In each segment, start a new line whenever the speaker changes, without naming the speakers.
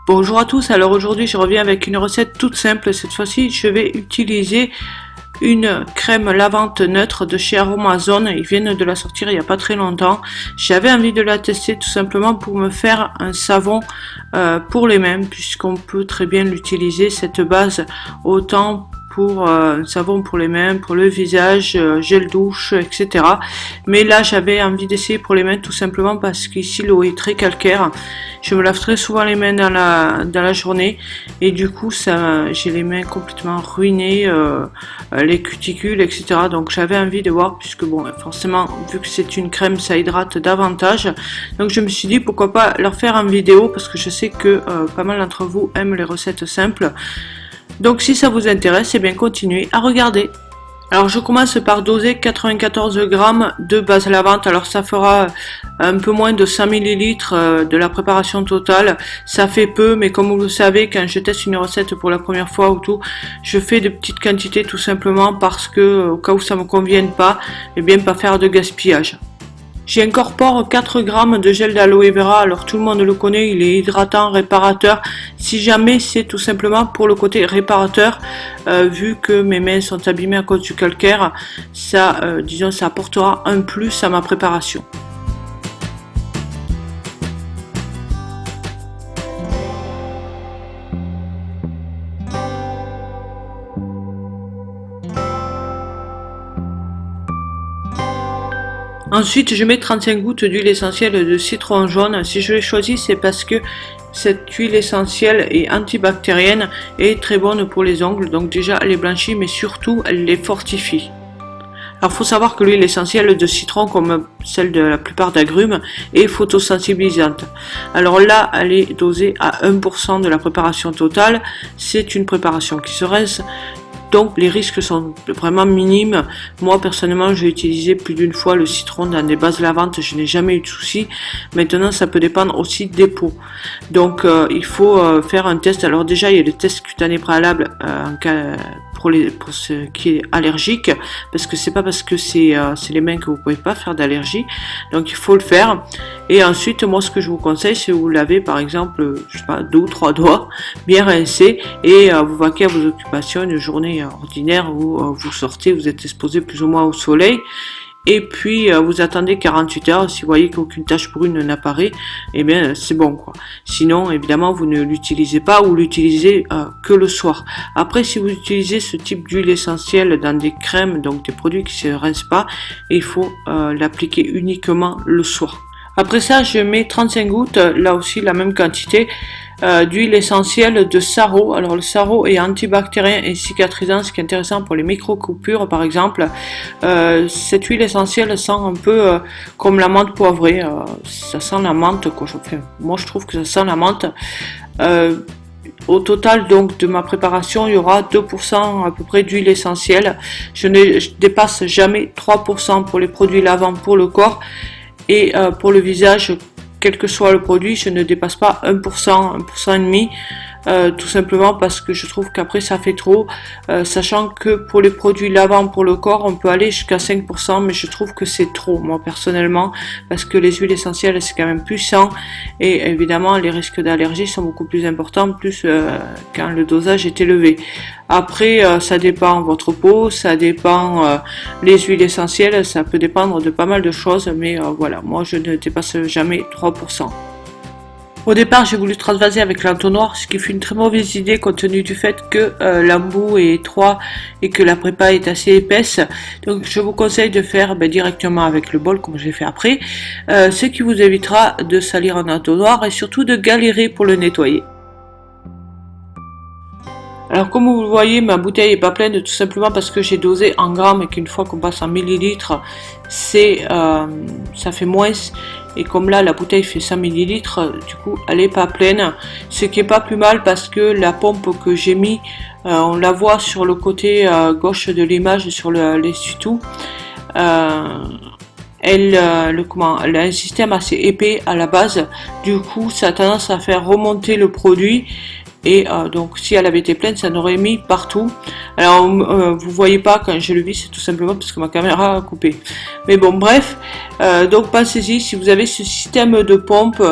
Bonjour à tous, alors aujourd'hui je reviens avec une recette toute simple. Cette fois-ci je vais utiliser une crème lavante neutre de chez Aromazone. Ils viennent de la sortir il n'y a pas très longtemps. J'avais envie de la tester tout simplement pour me faire un savon pour les mains, puisqu'on peut très bien l'utiliser cette base autant pour savon pour les mains, pour le visage, gel douche, etc. Mais là j'avais envie d'essayer pour les mains tout simplement parce qu'ici l'eau est très calcaire. Je me lave très souvent les mains dans la journée et du coup j'ai les mains complètement ruinées, les cuticules, etc. Donc j'avais envie de voir, puisque bon, forcément vu que c'est une crème ça hydrate davantage, donc je me suis dit pourquoi pas leur faire en vidéo, parce que je sais que pas mal d'entre vous aiment les recettes simples. Donc si ça vous intéresse, eh bien continuez à regarder. Alors je commence par doser 94 g de base lavante. Alors ça fera un peu moins de 100 ml de la préparation totale. Ça fait peu, mais comme vous le savez, quand je teste une recette pour la première fois ou tout, je fais de petites quantités tout simplement parce que au cas où ça me convienne pas, eh bien pas faire de gaspillage. J'incorpore 4 g de gel d'aloe vera. Alors tout le monde le connaît, il est hydratant, réparateur. Si jamais c'est tout simplement pour le côté réparateur, vu que mes mains sont abîmées à cause du calcaire, ça, disons, ça apportera un plus à ma préparation. Ensuite, je mets 35 gouttes d'huile essentielle de citron jaune. Si je l'ai choisi, c'est parce que cette huile essentielle est antibactérienne et très bonne pour les ongles. Donc déjà, elle les blanchit, mais surtout, elle les fortifie. Alors, il faut savoir que l'huile essentielle de citron, comme celle de la plupart d'agrumes, est photosensibilisante. Alors là, elle est dosée à 1% de la préparation totale. C'est une préparation qui se rince. Donc les risques sont vraiment minimes. Moi personnellement j'ai utilisé plus d'une fois le citron dans des bases lavantes, je n'ai jamais eu de soucis. Maintenant ça peut dépendre aussi des peaux. Donc il faut faire un test. Alors déjà il y a le test cutané préalable en cas pour ce qui est allergique, parce que c'est pas parce que c'est les mains que vous pouvez pas faire d'allergie, donc il faut le faire. Et ensuite moi ce que je vous conseille, c'est vous lavez par exemple je sais pas 2 ou 3 doigts bien rincés et vous vaquez à vos occupations, une journée ordinaire où vous sortez, vous êtes exposé plus ou moins au soleil. Et puis vous attendez 48 heures, si vous voyez qu'aucune tache brune n'apparaît, eh bien c'est bon quoi. Sinon évidemment vous ne l'utilisez pas ou l'utilisez que le soir. Après si vous utilisez ce type d'huile essentielle dans des crèmes, donc des produits qui ne se rincent pas, il faut l'appliquer uniquement le soir. Après ça je mets 35 gouttes, là aussi la même quantité, d'huile essentielle de sarro. Alors le sarro est antibactérien et cicatrisant, ce qui est intéressant pour les micro-coupures par exemple. Cette huile essentielle sent un peu comme la menthe poivrée, ça sent la menthe quoi. Moi je trouve que ça sent la menthe. Au total donc de ma préparation, il y aura 2% à peu près d'huile essentielle. Je dépasse jamais 3% pour les produits lavants pour le corps, et pour le visage, quel que soit le produit, je ne dépasse pas 1%, 1,5%, tout simplement parce que je trouve qu'après ça fait trop, sachant que pour les produits lavants pour le corps, on peut aller jusqu'à 5%, mais je trouve que c'est trop, moi personnellement, parce que les huiles essentielles c'est quand même puissant, et évidemment les risques d'allergie sont beaucoup plus importants, plus quand le dosage est élevé. Après, ça dépend votre peau, ça dépend les huiles essentielles, ça peut dépendre de pas mal de choses, mais voilà, moi je ne dépasse jamais 3%. Au départ, j'ai voulu transvaser avec l'entonnoir, ce qui fut une très mauvaise idée compte tenu du fait que l'embout est étroit et que la prépa est assez épaisse. Donc je vous conseille de faire directement avec le bol comme j'ai fait après, ce qui vous évitera de salir un entonnoir et surtout de galérer pour le nettoyer. Alors comme vous le voyez, ma bouteille est pas pleine tout simplement parce que j'ai dosé en grammes et qu'une fois qu'on passe en millilitres, ça fait moins. Et comme là la bouteille fait 100 ml, du coup elle est pas pleine. Ce qui est pas plus mal parce que la pompe que j'ai mis, on la voit sur le côté gauche de l'image, sur l'essuie-tout. Elle a un système assez épais à la base. Du coup ça a tendance à faire remonter le produit. et donc si elle avait été pleine, ça en aurait mis partout. Alors vous voyez pas quand je le vis, c'est tout simplement parce que ma caméra a coupé. Mais bon, bref, donc pensez-y, si vous avez ce système de pompe,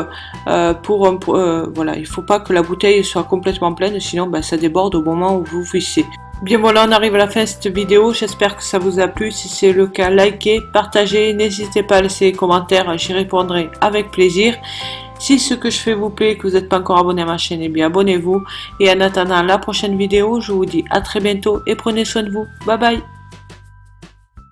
voilà, il faut pas que la bouteille soit complètement pleine, sinon ça déborde au moment où vous vissez. Bien voilà, on arrive à la fin de cette vidéo, j'espère que ça vous a plu. Si c'est le cas, likez, partagez, n'hésitez pas à laisser des commentaires, j'y répondrai avec plaisir. Si ce que je fais vous plaît et que vous n'êtes pas encore abonné à ma chaîne, eh bien abonnez-vous. Et en attendant la prochaine vidéo, je vous dis à très bientôt et prenez soin de vous. Bye bye.